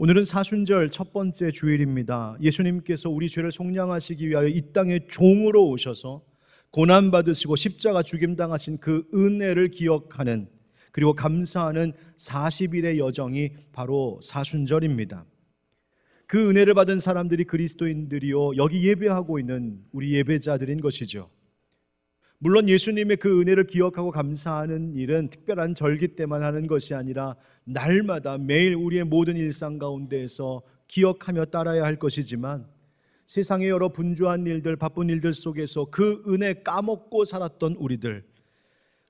오늘은 사순절 첫 번째 주일입니다. 예수님께서 우리 죄를 속량하시기 위하여 이 땅에 종으로 오셔서 고난받으시고 십자가 죽임당하신 그 은혜를 기억하는, 그리고 감사하는 40일의 여정이 바로 사순절입니다. 그 은혜를 받은 사람들이 그리스도인들이요, 여기 예배하고 있는 우리 예배자들인 것이죠. 물론 예수님의 그 은혜를 기억하고 감사하는 일은 특별한 절기 때만 하는 것이 아니라 날마다 매일 우리의 모든 일상 가운데에서 기억하며 따라야 할 것이지만, 세상의 여러 분주한 일들, 바쁜 일들 속에서 그 은혜 까먹고 살았던 우리들,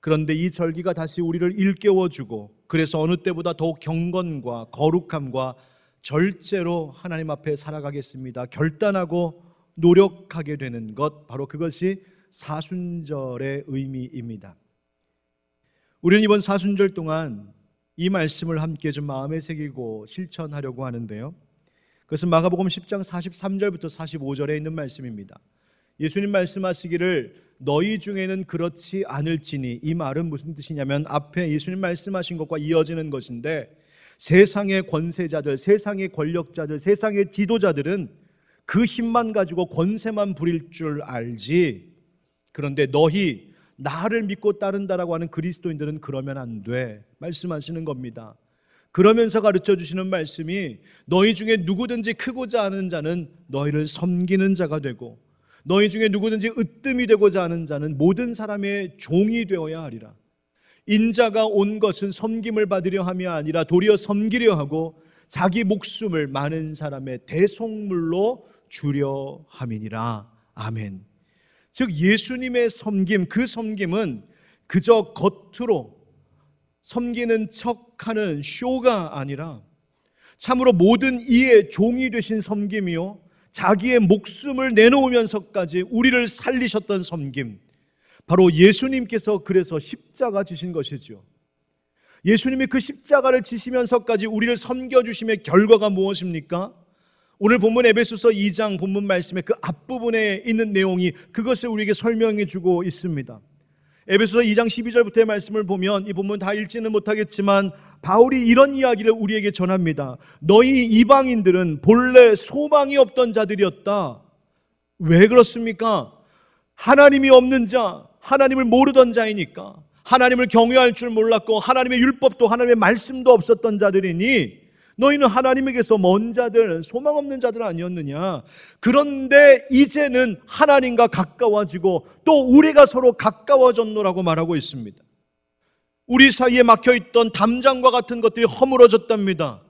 그런데 이 절기가 다시 우리를 일깨워주고, 그래서 어느 때보다 더욱 경건과 거룩함과 절제로 하나님 앞에 살아가겠습니다 결단하고 노력하게 되는 것, 바로 그것이 사순절의 의미입니다. 우리는 이번 사순절 동안 이 말씀을 함께 좀 마음에 새기고 실천하려고 하는데요, 그것은 마가복음 10장 43절부터 45절에 있는 말씀입니다. 예수님 말씀하시기를 너희 중에는 그렇지 않을지니, 이 말은 무슨 뜻이냐면 앞에 예수님 말씀하신 것과 이어지는 것인데, 세상의 권세자들, 세상의 권력자들, 세상의 지도자들은 그 힘만 가지고 권세만 부릴 줄 알지, 그런데 너희 나를 믿고 따른다라고 하는 그리스도인들은 그러면 안 돼 말씀하시는 겁니다. 그러면서 가르쳐 주시는 말씀이, 너희 중에 누구든지 크고자 하는 자는 너희를 섬기는 자가 되고, 너희 중에 누구든지 으뜸이 되고자 하는 자는 모든 사람의 종이 되어야 하리라. 인자가 온 것은 섬김을 받으려 함이 아니라 도리어 섬기려 하고 자기 목숨을 많은 사람의 대속물로 주려 함이니라. 아멘. 즉 예수님의 섬김, 그 섬김은 그저 겉으로 섬기는 척하는 쇼가 아니라 참으로 모든 이의 종이 되신 섬김이요, 자기의 목숨을 내놓으면서까지 우리를 살리셨던 섬김, 바로 예수님께서 그래서 십자가 지신 것이죠. 예수님이 그 십자가를 지시면서까지 우리를 섬겨주심의 결과가 무엇입니까? 오늘 본문 에베소서 2장 본문 말씀의 그 앞부분에 있는 내용이 그것을 우리에게 설명해 주고 있습니다. 에베소서 2장 12절부터의 말씀을 보면, 이 본문 다 읽지는 못하겠지만 바울이 이런 이야기를 우리에게 전합니다. 너희 이방인들은 본래 소망이 없던 자들이었다. 왜 그렇습니까? 하나님이 없는 자, 하나님을 모르던 자이니까, 하나님을 경외할 줄 몰랐고 하나님의 율법도 하나님의 말씀도 없었던 자들이니 너희는 하나님에게서 먼 자들, 소망 없는 자들 아니었느냐. 그런데 이제는 하나님과 가까워지고 또 우리가 서로 가까워졌노라고 말하고 있습니다. 우리 사이에 막혀있던 담장과 같은 것들이 허물어졌답니다.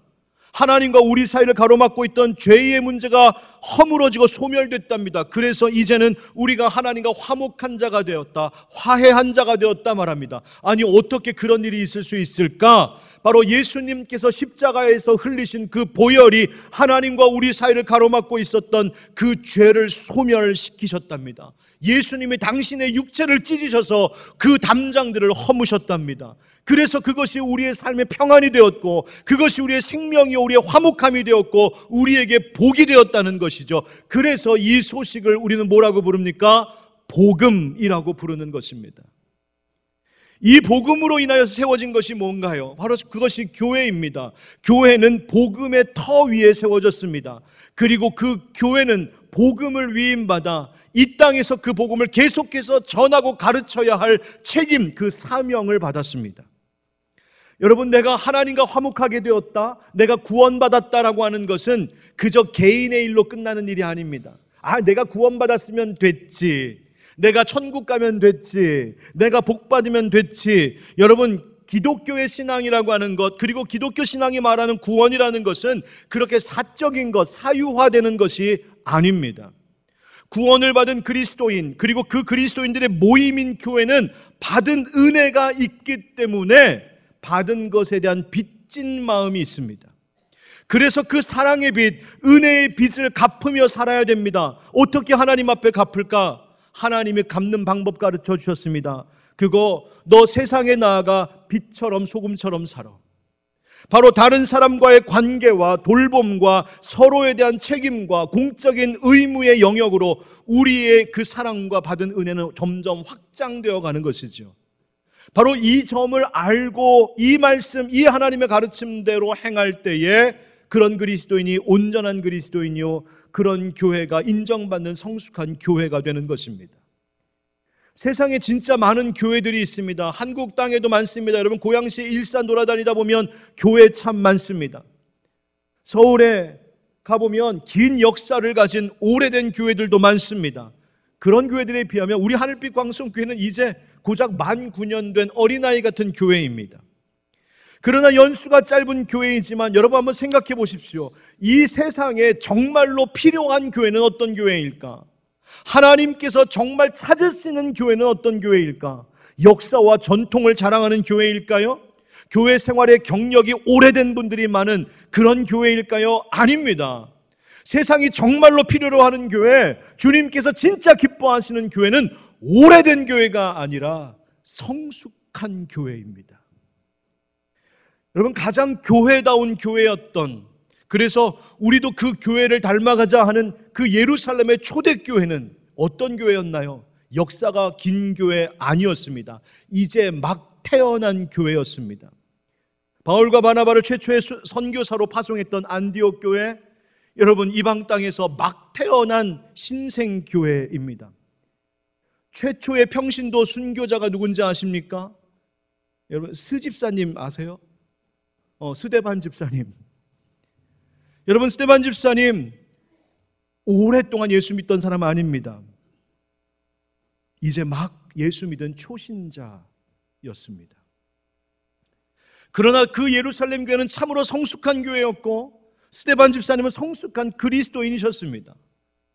하나님과 우리 사이를 가로막고 있던 죄의 문제가 허물어지고 소멸됐답니다. 그래서 이제는 우리가 하나님과 화목한 자가 되었다, 화해한 자가 되었다 말합니다. 아니, 어떻게 그런 일이 있을 수 있을까? 바로 예수님께서 십자가에서 흘리신 그 보혈이 하나님과 우리 사이를 가로막고 있었던 그 죄를 소멸시키셨답니다. 예수님이 당신의 육체를 찢으셔서 그 담장들을 허무셨답니다. 그래서 그것이 우리의 삶의 평안이 되었고, 그것이 우리의 생명이요, 우리의 화목함이 되었고, 우리에게 복이 되었다는 것이죠. 그래서 이 소식을 우리는 뭐라고 부릅니까? 복음이라고 부르는 것입니다. 이 복음으로 인하여서 세워진 것이 뭔가요? 바로 그것이 교회입니다. 교회는 복음의 터 위에 세워졌습니다. 그리고 그 교회는 복음을 위임받아 이 땅에서 그 복음을 계속해서 전하고 가르쳐야 할 책임, 그 사명을 받았습니다. 여러분, 내가 하나님과 화목하게 되었다, 내가 구원받았다라고 하는 것은 그저 개인의 일로 끝나는 일이 아닙니다. 내가 구원받았으면 됐지, 내가 천국 가면 됐지, 내가 복 받으면 됐지. 여러분, 기독교의 신앙이라고 하는 것, 그리고 기독교 신앙이 말하는 구원이라는 것은 그렇게 사적인 것, 사유화되는 것이 아닙니다. 구원을 받은 그리스도인, 그리고 그 그리스도인들의 모임인 교회는 받은 은혜가 있기 때문에 받은 것에 대한 빚진 마음이 있습니다. 그래서 그 사랑의 빚, 은혜의 빚을 갚으며 살아야 됩니다. 어떻게 하나님 앞에 갚을까? 하나님이 갚는 방법 가르쳐 주셨습니다. 그거, 너 세상에 나아가 빛처럼 소금처럼 살아. 바로 다른 사람과의 관계와 돌봄과 서로에 대한 책임과 공적인 의무의 영역으로 우리의 그 사랑과 받은 은혜는 점점 확장되어 가는 것이죠. 바로 이 점을 알고 이 말씀, 이 하나님의 가르침대로 행할 때에 그런 그리스도인이 온전한 그리스도인이요, 그런 교회가 인정받는 성숙한 교회가 되는 것입니다. 세상에 진짜 많은 교회들이 있습니다. 한국 땅에도 많습니다. 여러분, 고양시 일산 돌아다니다 보면 교회 참 많습니다. 서울에 가보면 긴 역사를 가진 오래된 교회들도 많습니다. 그런 교회들에 비하면 우리 하늘빛 광성교회는 이제 고작 만 9년 된 어린아이 같은 교회입니다. 그러나 연수가 짧은 교회이지만 여러분 한번 생각해 보십시오. 이 세상에 정말로 필요한 교회는 어떤 교회일까? 하나님께서 정말 찾으시는 교회는 어떤 교회일까? 역사와 전통을 자랑하는 교회일까요? 교회 생활의 경력이 오래된 분들이 많은 그런 교회일까요? 아닙니다. 세상이 정말로 필요로 하는 교회, 주님께서 진짜 기뻐하시는 교회는 오래된 교회가 아니라 성숙한 교회입니다. 여러분, 가장 교회다운 교회였던, 그래서 우리도 그 교회를 닮아가자 하는 그 예루살렘의 초대교회는 어떤 교회였나요? 역사가 긴 교회 아니었습니다. 이제 막 태어난 교회였습니다. 바울과 바나바를 최초의 선교사로 파송했던 안디옥 교회, 여러분, 이방 땅에서 막 태어난 신생교회입니다. 최초의 평신도 순교자가 누군지 아십니까? 여러분, 스집사님 아세요? 스데반 집사님. 여러분, 스데반 집사님 오랫동안 예수 믿던 사람 아닙니다. 이제 막 예수 믿은 초신자였습니다. 그러나 그 예루살렘 교회는 참으로 성숙한 교회였고 스데반 집사님은 성숙한 그리스도인이셨습니다.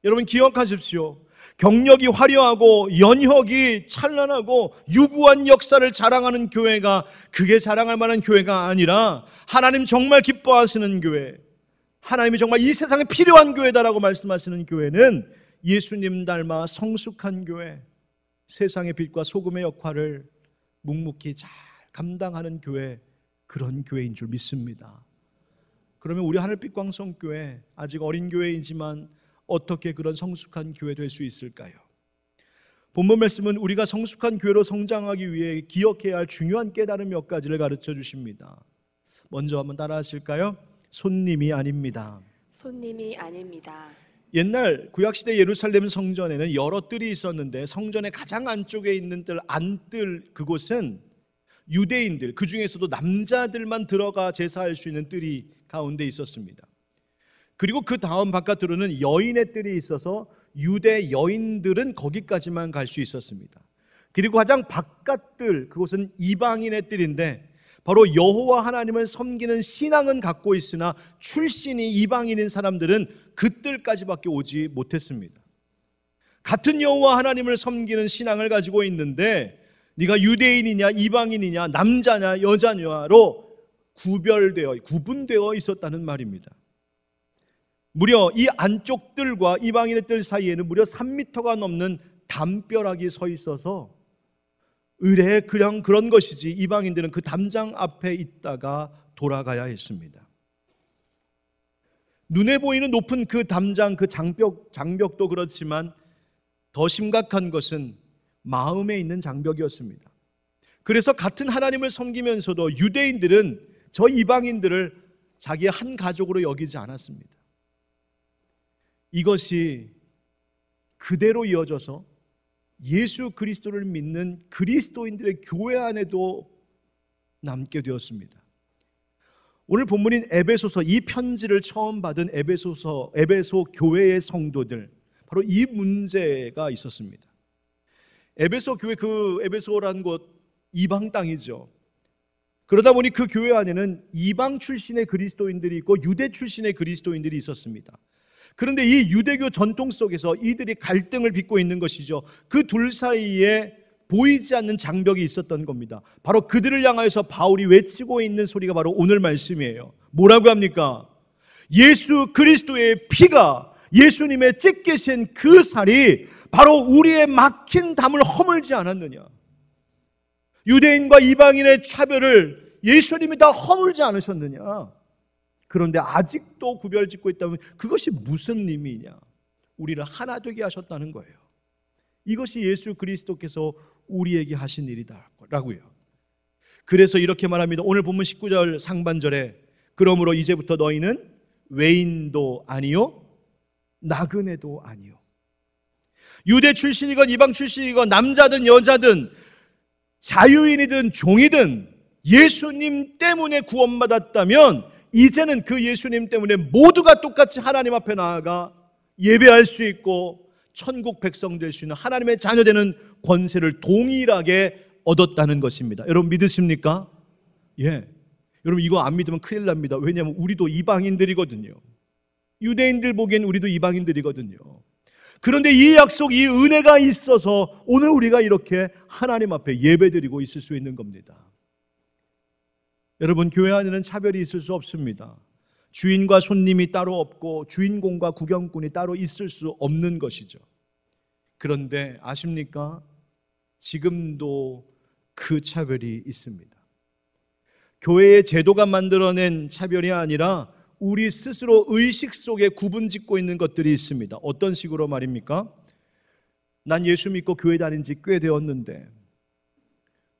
여러분, 기억하십시오. 경력이 화려하고 연혁이 찬란하고 유구한 역사를 자랑하는 교회가, 그게 자랑할 만한 교회가 아니라 하나님 정말 기뻐하시는 교회, 하나님이 정말 이 세상에 필요한 교회다라고 말씀하시는 교회는 예수님 닮아 성숙한 교회, 세상의 빛과 소금의 역할을 묵묵히 잘 감당하는 교회, 그런 교회인 줄 믿습니다. 그러면 우리 하늘빛 광성교회, 아직 어린 교회이지만 어떻게 그런 성숙한 교회 될 수 있을까요? 본문 말씀은 우리가 성숙한 교회로 성장하기 위해 기억해야 할 중요한 깨달음 몇 가지를 가르쳐 주십니다. 먼저 한번 따라 하실까요? 손님이 아닙니다. 손님이 아닙니다. 옛날 구약시대 예루살렘 성전에는 여러 뜰이 있었는데 성전의 가장 안쪽에 있는 뜰, 안뜰, 그곳은 유대인들, 그 중에서도 남자들만 들어가 제사할 수 있는 뜰이 가운데 있었습니다. 그리고 그 다음 바깥으로는 여인의 뜰이 있어서 유대 여인들은 거기까지만 갈 수 있었습니다. 그리고 가장 바깥 뜰, 그곳은 이방인의 뜰인데 바로 여호와 하나님을 섬기는 신앙은 갖고 있으나 출신이 이방인인 사람들은 그 뜰까지밖에 오지 못했습니다. 같은 여호와 하나님을 섬기는 신앙을 가지고 있는데 네가 유대인이냐 이방인이냐 남자냐 여자냐로 구분되어 있었다는 말입니다. 무려 이 안쪽 뜰과 이방인의 뜰 사이에는 무려 3m가 넘는 담벼락이 서 있어서 의례 그냥 그런 것이지 이방인들은 그 담장 앞에 있다가 돌아가야 했습니다. 눈에 보이는 높은 그 담장, 그 장벽도 그렇지만 더 심각한 것은 마음에 있는 장벽이었습니다. 그래서 같은 하나님을 섬기면서도 유대인들은 저 이방인들을 자기의 한 가족으로 여기지 않았습니다. 이것이 그대로 이어져서 예수 그리스도를 믿는 그리스도인들의 교회 안에도 남게 되었습니다. 오늘 본문인 에베소서, 이 편지를 처음 받은 에베소 교회의 성도들, 바로 이 문제가 있었습니다. 에베소 교회, 그 에베소라는 곳 이방 땅이죠. 그러다 보니 그 교회 안에는 이방 출신의 그리스도인들이 있고 유대 출신의 그리스도인들이 있었습니다. 그런데 이 유대교 전통 속에서 이들이 갈등을 빚고 있는 것이죠. 그 둘 사이에 보이지 않는 장벽이 있었던 겁니다. 바로 그들을 향하여서 바울이 외치고 있는 소리가 바로 오늘 말씀이에요. 뭐라고 합니까? 예수 그리스도의 피가, 예수님의 찢기신 그 살이 바로 우리의 막힌 담을 허물지 않았느냐. 유대인과 이방인의 차별을 예수님이 다 허물지 않으셨느냐. 그런데 아직도 구별짓고 있다면 그것이 무슨 의미냐? 우리를 하나 되게 하셨다는 거예요. 이것이 예수 그리스도께서 우리에게 하신 일이다라고요. 그래서 이렇게 말합니다. 오늘 본문 19절 상반절에 그러므로 이제부터 너희는 외인도 아니요 나그네도 아니요. 유대 출신이건 이방 출신이건 남자든 여자든 자유인이든 종이든 예수님 때문에 구원받았다면 이제는 그 예수님 때문에 모두가 똑같이 하나님 앞에 나아가 예배할 수 있고 천국 백성 될 수 있는 하나님의 자녀 되는 권세를 동일하게 얻었다는 것입니다. 여러분 믿으십니까? 예. 여러분 이거 안 믿으면 큰일 납니다. 왜냐하면 우리도 이방인들이거든요. 유대인들 보기엔 우리도 이방인들이거든요. 그런데 이 약속, 이 은혜가 있어서 오늘 우리가 이렇게 하나님 앞에 예배드리고 있을 수 있는 겁니다. 여러분 교회 안에는 차별이 있을 수 없습니다. 주인과 손님이 따로 없고 주인공과 구경꾼이 따로 있을 수 없는 것이죠. 그런데 아십니까? 지금도 그 차별이 있습니다. 교회의 제도가 만들어낸 차별이 아니라 우리 스스로 의식 속에 구분 짓고 있는 것들이 있습니다. 어떤 식으로 말입니까? 난 예수 믿고 교회 다닌 지 꽤 되었는데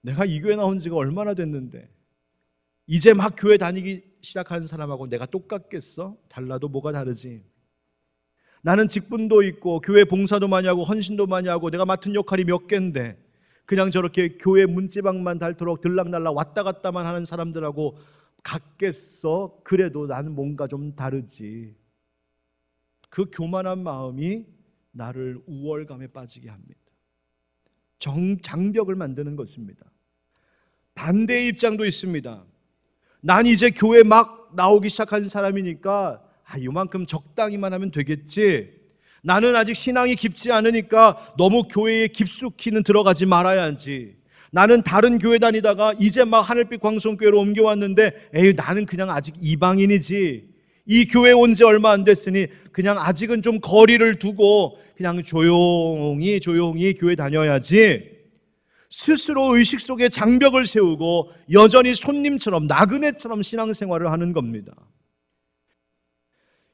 내가 이 교회 나온 지가 얼마나 됐는데 이제 막 교회 다니기 시작하는 사람하고 내가 똑같겠어? 달라도 뭐가 다르지? 나는 직분도 있고 교회 봉사도 많이 하고 헌신도 많이 하고 내가 맡은 역할이 몇 개인데 그냥 저렇게 교회 문지방만 닳도록 들락날락 왔다 갔다만 하는 사람들하고 같겠어? 그래도 나는 뭔가 좀 다르지. 그 교만한 마음이 나를 우월감에 빠지게 합니다. 장벽을 만드는 것입니다. 반대의 입장도 있습니다. 난 이제 교회 막 나오기 시작한 사람이니까 이만큼 적당히만 하면 되겠지. 나는 아직 신앙이 깊지 않으니까 너무 교회에 깊숙이는 들어가지 말아야지. 나는 다른 교회 다니다가 이제 막 하늘빛 광성교회로 옮겨왔는데 나는 그냥 아직 이방인이지. 이 교회 온 지 얼마 안 됐으니 그냥 아직은 좀 거리를 두고 그냥 조용히 교회 다녀야지. 스스로 의식 속에 장벽을 세우고 여전히 손님처럼 나그네처럼 신앙생활을 하는 겁니다.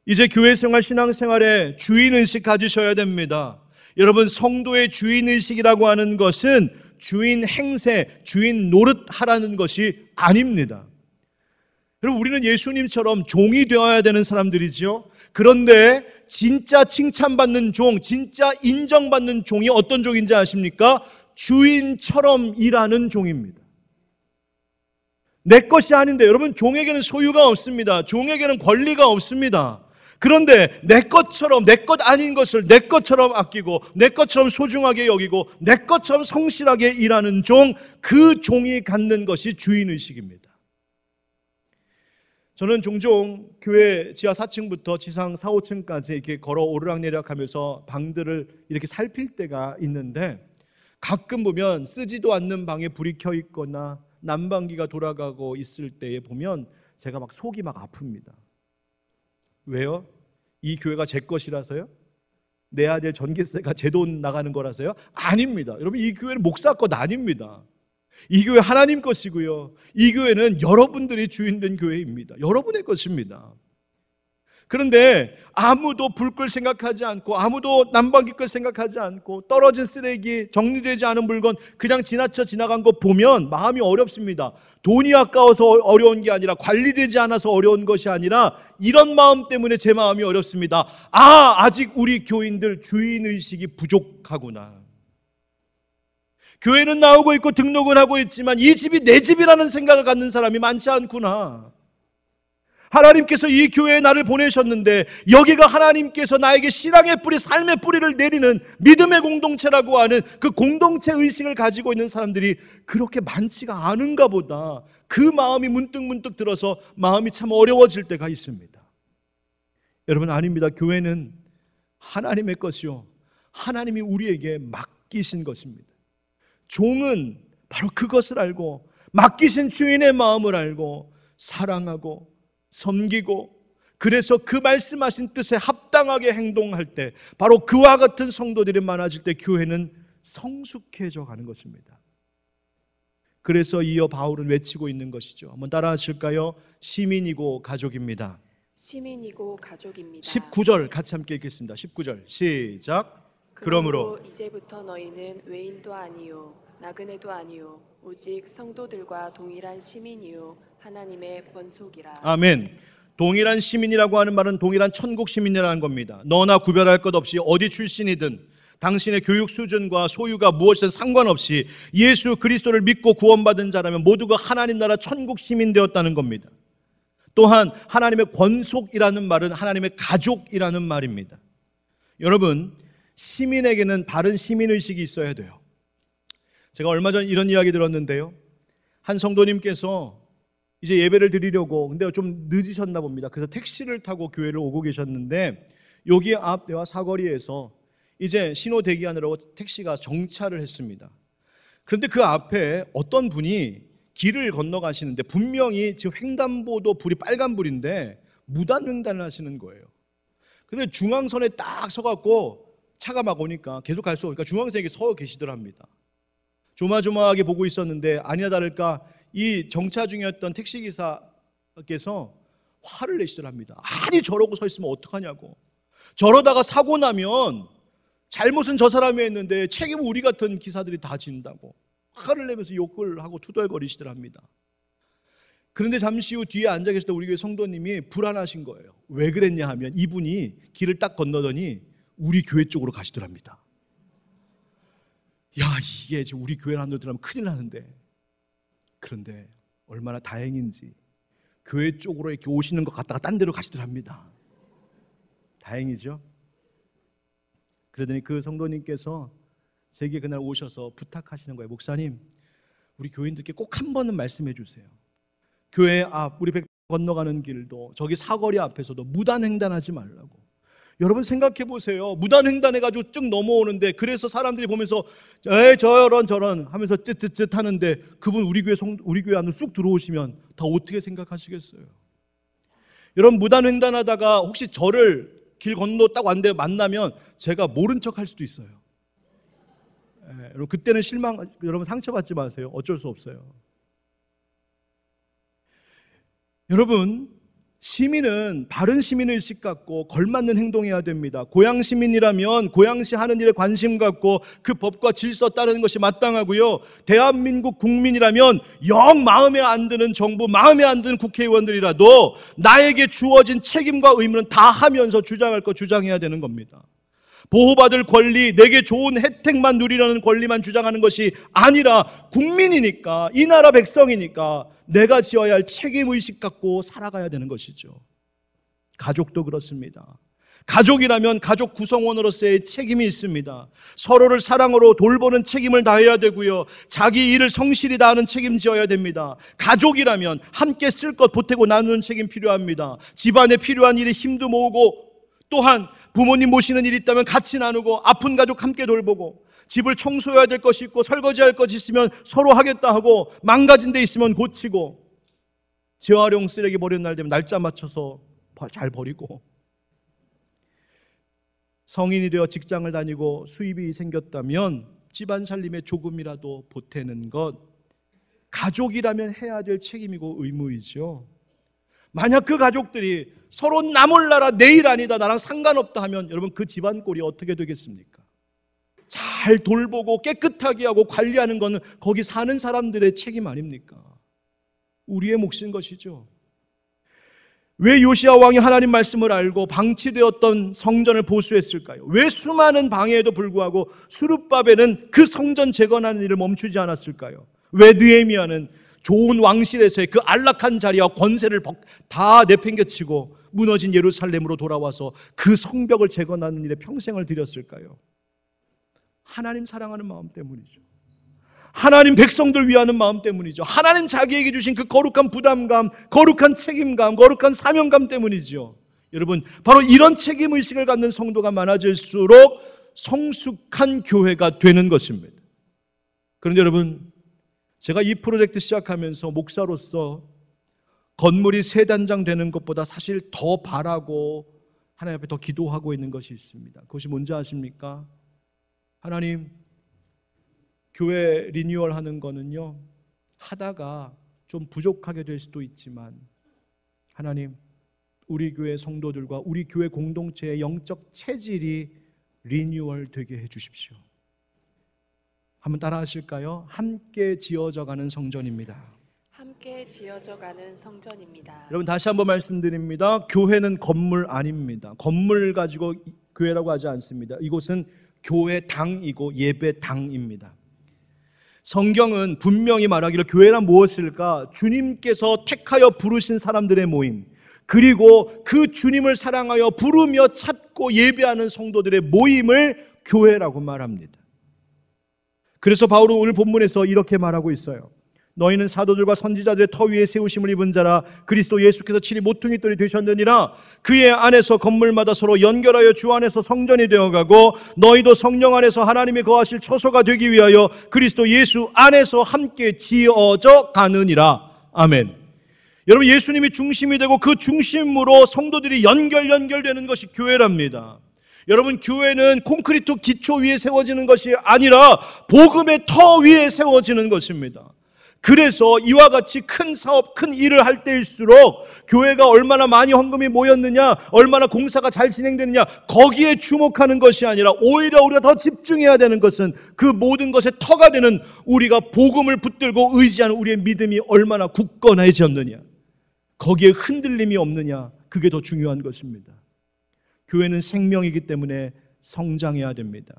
이제 교회 생활, 신앙생활에 주인의식 가지셔야 됩니다. 여러분 성도의 주인의식이라고 하는 것은 주인 행세, 주인 노릇하라는 것이 아닙니다. 여러분 우리는 예수님처럼 종이 되어야 되는 사람들이지요. 그런데 진짜 칭찬받는 종, 진짜 인정받는 종이 어떤 종인지 아십니까? 주인처럼 일하는 종입니다. 내 것이 아닌데 여러분 종에게는 소유가 없습니다. 종에게는 권리가 없습니다. 그런데 내 것처럼 내 것 아닌 것을 내 것처럼 아끼고 내 것처럼 소중하게 여기고 내 것처럼 성실하게 일하는 종, 그 종이 갖는 것이 주인의식입니다. 저는 종종 교회 지하 4층부터 지상 4, 5층까지 이렇게 걸어 오르락내리락하면서 방들을 이렇게 살필 때가 있는데 가끔 보면 쓰지도 않는 방에 불이 켜 있거나 난방기가 돌아가고 있을 때에 보면 제가 막 속이 막 아픕니다. 왜요? 이 교회가 제 것이라서요? 내야 될 전기세가 제 돈 나가는 거라서요? 아닙니다. 여러분 이 교회는 목사 것 아닙니다. 이 교회 하나님 것이고요. 이 교회는 여러분들이 주인된 교회입니다. 여러분의 것입니다. 그런데 아무도 불 끌 생각하지 않고 아무도 난방기 끌 생각하지 않고 떨어진 쓰레기, 정리되지 않은 물건 그냥 지나쳐 지나간 거 보면 마음이 어렵습니다. 돈이 아까워서 어려운 게 아니라 관리되지 않아서 어려운 것이 아니라 이런 마음 때문에 제 마음이 어렵습니다. 아직 우리 교인들 주인의식이 부족하구나. 교회는 나오고 있고 등록을 하고 있지만 이 집이 내 집이라는 생각을 갖는 사람이 많지 않구나. 하나님께서 이 교회에 나를 보내셨는데 여기가 하나님께서 나에게 신앙의 뿌리, 삶의 뿌리를 내리는 믿음의 공동체라고 하는 그 공동체 의식을 가지고 있는 사람들이 그렇게 많지가 않은가 보다. 그 마음이 문득문득 들어서 마음이 참 어려워질 때가 있습니다. 여러분 아닙니다. 교회는 하나님의 것이요 하나님이 우리에게 맡기신 것입니다. 종은 바로 그것을 알고 맡기신 주인의 마음을 알고 사랑하고 섬기고 그래서 그 말씀하신 뜻에 합당하게 행동할 때 바로 그와 같은 성도들이 많아질 때 교회는 성숙해져 가는 것입니다. 그래서 이어 바울은 외치고 있는 것이죠. 한번 따라 하실까요? 시민이고 가족입니다. 시민이고 가족입니다. 19절 같이 함께 읽겠습니다. 19절 시작. 그러므로 이제부터 너희는 외인도 아니요 나그네도 아니요 오직 성도들과 동일한 시민이요 하나님의 권속이라. 아멘. 동일한 시민이라고 하는 말은 동일한 천국 시민이라는 겁니다. 너나 구별할 것 없이 어디 출신이든 당신의 교육 수준과 소유가 무엇이든 상관없이 예수 그리스도를 믿고 구원받은 자라면 모두가 하나님 나라 천국 시민 되었다는 겁니다. 또한 하나님의 권속이라는 말은 하나님의 가족이라는 말입니다. 여러분, 시민에게는 바른 시민의식이 있어야 돼요. 제가 얼마 전 이런 이야기 들었는데요. 한 성도님께서 이제 예배를 드리려고, 근데 좀 늦으셨나 봅니다. 그래서 택시를 타고 교회를 오고 계셨는데 여기 앞 대화 사거리에서 이제 신호 대기하느라고 택시가 정차를 했습니다. 그런데 그 앞에 어떤 분이 길을 건너가시는데 분명히 지금 횡단보도 불이 빨간불인데 무단횡단을 하시는 거예요. 근데 중앙선에 딱 서갖고 차가 막 오니까 계속 갈 수 없으니까 중앙선에 서 계시더랍니다. 조마조마하게 보고 있었는데 아니나 다를까 이 정차 중이었던 택시기사께서 화를 내시더랍니다. 아니 저러고 서 있으면 어떡하냐고. 저러다가 사고 나면 잘못은 저 사람이 했는데 책임은 우리 같은 기사들이 다 진다고 화를 내면서 욕을 하고 투덜거리시더랍니다. 그런데 잠시 후 뒤에 앉아 계셨던 우리 교회 성도님이 불안하신 거예요. 왜 그랬냐 하면 이분이 길을 딱 건너더니 우리 교회 쪽으로 가시더랍니다. 야, 이게 지금 우리 교회 안으로 들어가면 큰일 나는데. 그런데 얼마나 다행인지 교회 쪽으로 이렇게 오시는 것 같다가 딴 데로 가시더랍니다. 다행이죠. 그러더니 그 성도님께서 제게 그날 오셔서 부탁하시는 거예요. 목사님, 우리 교인들께 꼭 한 번은 말씀해 주세요. 교회 앞 우리 백 건너가는 길도 저기 사거리 앞에서도 무단횡단하지 말라고. 여러분 생각해 보세요. 무단횡단해가지고 쭉 넘어오는데 그래서 사람들이 보면서 에이 저런 하면서 쯧쯧쯧 하는데 그분 우리 교회 안으로 쑥 들어오시면 다 어떻게 생각하시겠어요? 여러분 무단횡단하다가 혹시 저를 길 건너 딱 왔는데 만나면 제가 모른 척 할 수도 있어요. 여러분 그때는 여러분 상처받지 마세요. 어쩔 수 없어요. 여러분 시민은 바른 시민의식 갖고 걸맞는 행동해야 됩니다. 고향 시민이라면 고향시 하는 일에 관심 갖고 그 법과 질서 따르는 것이 마땅하고요. 대한민국 국민이라면 영 마음에 안 드는 정부, 마음에 안 드는 국회의원들이라도 나에게 주어진 책임과 의무는 다 하면서 주장할 거 주장해야 되는 겁니다. 보호받을 권리, 내게 좋은 혜택만 누리려는 권리만 주장하는 것이 아니라 국민이니까, 이 나라 백성이니까 내가 지어야 할 책임의식 갖고 살아가야 되는 것이죠. 가족도 그렇습니다. 가족이라면 가족 구성원으로서의 책임이 있습니다. 서로를 사랑으로 돌보는 책임을 다해야 되고요. 자기 일을 성실히 다하는 책임져야 됩니다. 가족이라면 함께 쓸 것 보태고 나누는 책임 필요합니다. 집안에 필요한 일에 힘도 모으고 또한 부모님 모시는 일이 있다면 같이 나누고 아픈 가족 함께 돌보고 집을 청소해야 될 것이 있고 설거지할 것이 있으면 서로 하겠다 하고 망가진 데 있으면 고치고 재활용 쓰레기 버리는 날 되면 날짜 맞춰서 잘 버리고 성인이 되어 직장을 다니고 수입이 생겼다면 집안 살림에 조금이라도 보태는 것 가족이라면 해야 될 책임이고 의무이죠. 만약 그 가족들이 서로 나 몰라라 내일 아니다 나랑 상관없다 하면 여러분 그 집안 꼴이 어떻게 되겠습니까? 잘 돌보고 깨끗하게 하고 관리하는 것은 거기 사는 사람들의 책임 아닙니까? 우리의 몫인 것이죠. 왜 요시야 왕이 하나님 말씀을 알고 방치되었던 성전을 보수했을까요? 왜 수많은 방해에도 불구하고 수룹바벨은 그 성전 재건하는 일을 멈추지 않았을까요? 왜 느헤미야는 좋은 왕실에서의 그 안락한 자리와 권세를 다 내팽개치고 무너진 예루살렘으로 돌아와서 그 성벽을 재건하는 일에 평생을 들였을까요? 하나님 사랑하는 마음 때문이죠. 하나님 백성들 위하는 마음 때문이죠. 하나님 자기에게 주신 그 거룩한 부담감, 거룩한 책임감, 거룩한 사명감 때문이죠. 여러분 바로 이런 책임의식을 갖는 성도가 많아질수록 성숙한 교회가 되는 것입니다. 그런데 여러분 제가 이 프로젝트 시작하면서 목사로서 건물이 세 단장 되는 것보다 사실 더 바라고 하나님 앞에 더 기도하고 있는 것이 있습니다. 그것이 뭔지 아십니까? 하나님, 교회 리뉴얼 하는 거는요 하다가 좀 부족하게 될 수도 있지만 하나님, 우리 교회 성도들과 우리 교회 공동체의 영적 체질이 리뉴얼 되게 해 주십시오. 한번 따라 하실까요? 함께 지어져가는 성전입니다. 함께 지어져가는 성전입니다. 여러분 다시 한번 말씀드립니다. 교회는 건물 아닙니다. 건물 가지고 교회라고 하지 않습니다. 이곳은 교회당이고 예배당입니다. 성경은 분명히 말하기를 교회란 무엇일까? 주님께서 택하여 부르신 사람들의 모임, 그리고 그 주님을 사랑하여 부르며 찾고 예배하는 성도들의 모임을 교회라고 말합니다. 그래서 바울은 오늘 본문에서 이렇게 말하고 있어요. 너희는 사도들과 선지자들의 터 위에 세우심을 입은 자라 그리스도 예수께서 친히 모퉁이 돌이 되셨느니라. 그의 안에서 건물마다 서로 연결하여 주 안에서 성전이 되어가고 너희도 성령 안에서 하나님이 거하실 처소가 되기 위하여 그리스도 예수 안에서 함께 지어져 가느니라. 아멘. 여러분, 예수님이 중심이 되고 그 중심으로 성도들이 연결되는 것이 교회랍니다. 여러분, 교회는 콘크리트 기초 위에 세워지는 것이 아니라 복음의 터 위에 세워지는 것입니다. 그래서 이와 같이 큰 사업, 큰 일을 할 때일수록 교회가 얼마나 많이 헌금이 모였느냐, 얼마나 공사가 잘 진행되느냐, 거기에 주목하는 것이 아니라 오히려 우리가 더 집중해야 되는 것은 그 모든 것의 터가 되는 우리가 복음을 붙들고 의지하는 우리의 믿음이 얼마나 굳건해졌느냐, 거기에 흔들림이 없느냐, 그게 더 중요한 것입니다. 교회는 생명이기 때문에 성장해야 됩니다.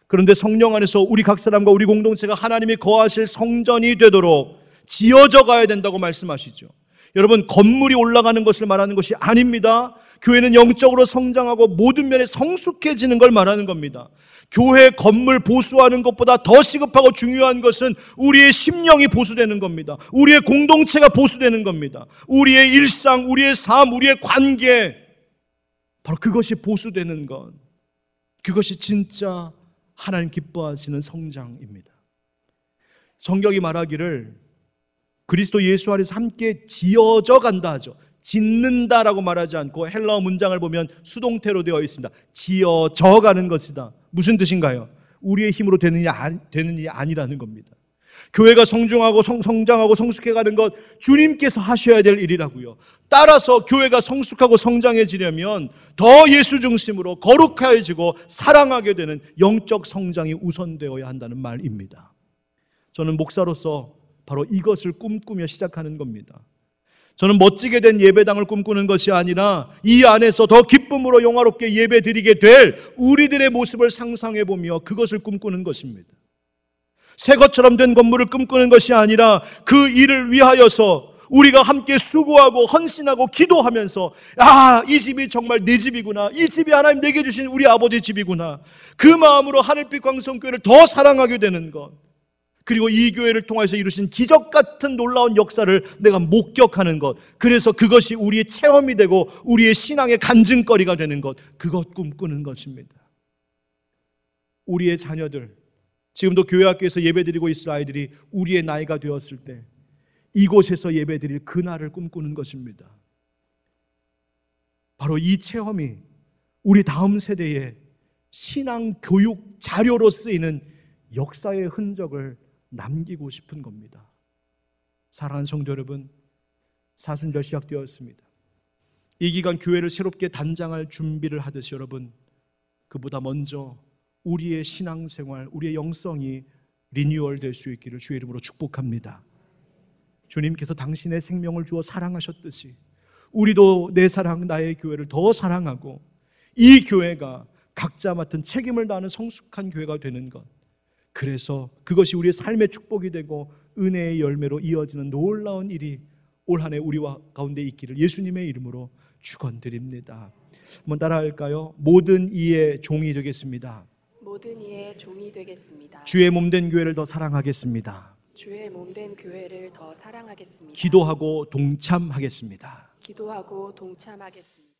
그런데 성령 안에서 우리 각 사람과 우리 공동체가 하나님이 거하실 성전이 되도록 지어져 가야 된다고 말씀하시죠. 여러분, 건물이 올라가는 것을 말하는 것이 아닙니다. 교회는 영적으로 성장하고 모든 면에 성숙해지는 걸 말하는 겁니다. 교회 건물 보수하는 것보다 더 시급하고 중요한 것은 우리의 심령이 보수되는 겁니다. 우리의 공동체가 보수되는 겁니다. 우리의 일상, 우리의 삶, 우리의 관계, 바로 그것이 보수되는 것, 그것이 진짜 하나님 기뻐하시는 성장입니다. 성경이 말하기를 그리스도 예수 안에서 함께 지어져 간다 하죠. 짓는다라고 말하지 않고 헬라어 문장을 보면 수동태로 되어 있습니다. 지어져 가는 것이다. 무슨 뜻인가요? 우리의 힘으로 되는 일이 아니라는 겁니다. 교회가 성장하고 성숙해가는 것 주님께서 하셔야 될 일이라고요. 따라서 교회가 성숙하고 성장해지려면 더 예수 중심으로 거룩해지고 사랑하게 되는 영적 성장이 우선되어야 한다는 말입니다. 저는 목사로서 바로 이것을 꿈꾸며 시작하는 겁니다. 저는 멋지게 된 예배당을 꿈꾸는 것이 아니라 이 안에서 더 기쁨으로 영화롭게 예배드리게 될 우리들의 모습을 상상해보며 그것을 꿈꾸는 것입니다. 새 것처럼 된 건물을 꿈꾸는 것이 아니라 그 일을 위하여서 우리가 함께 수고하고 헌신하고 기도하면서 이 집이 정말 내 집이구나, 이 집이 하나님 내게 주신 우리 아버지 집이구나, 그 마음으로 하늘빛 광성교회를 더 사랑하게 되는 것, 그리고 이 교회를 통해서 이루신 기적 같은 놀라운 역사를 내가 목격하는 것, 그래서 그것이 우리의 체험이 되고 우리의 신앙의 간증거리가 되는 것, 그것 꿈꾸는 것입니다. 우리의 자녀들, 지금도 교회 학교에서 예배드리고 있을 아이들이 우리의 나이가 되었을 때 이곳에서 예배드릴 그날을 꿈꾸는 것입니다. 바로 이 체험이 우리 다음 세대의 신앙 교육 자료로 쓰이는 역사의 흔적을 남기고 싶은 겁니다. 사랑하는 성도 여러분, 사순절 시작되었습니다. 이 기간 교회를 새롭게 단장할 준비를 하듯이 여러분, 그보다 먼저 우리의 신앙생활, 우리의 영성이 리뉴얼 될 수 있기를 주의 이름으로 축복합니다. 주님께서 당신의 생명을 주어 사랑하셨듯이 우리도 내 사랑, 나의 교회를 더 사랑하고 이 교회가 각자 맡은 책임을 다하는 성숙한 교회가 되는 것, 그래서 그것이 우리의 삶의 축복이 되고 은혜의 열매로 이어지는 놀라운 일이 올 한 해 우리와 가운데 있기를 예수님의 이름으로 축원드립니다. 한번 따라할까요? 모든 이의 종이 되겠습니다. 모든 이의 종이 되겠습니다. 주의 몸된 교회를 더 사랑하겠습니다. 주의 몸된 교회를 더 사랑하겠습니다. 기도하고 동참하겠습니다. 기도하고 동참하겠습니다.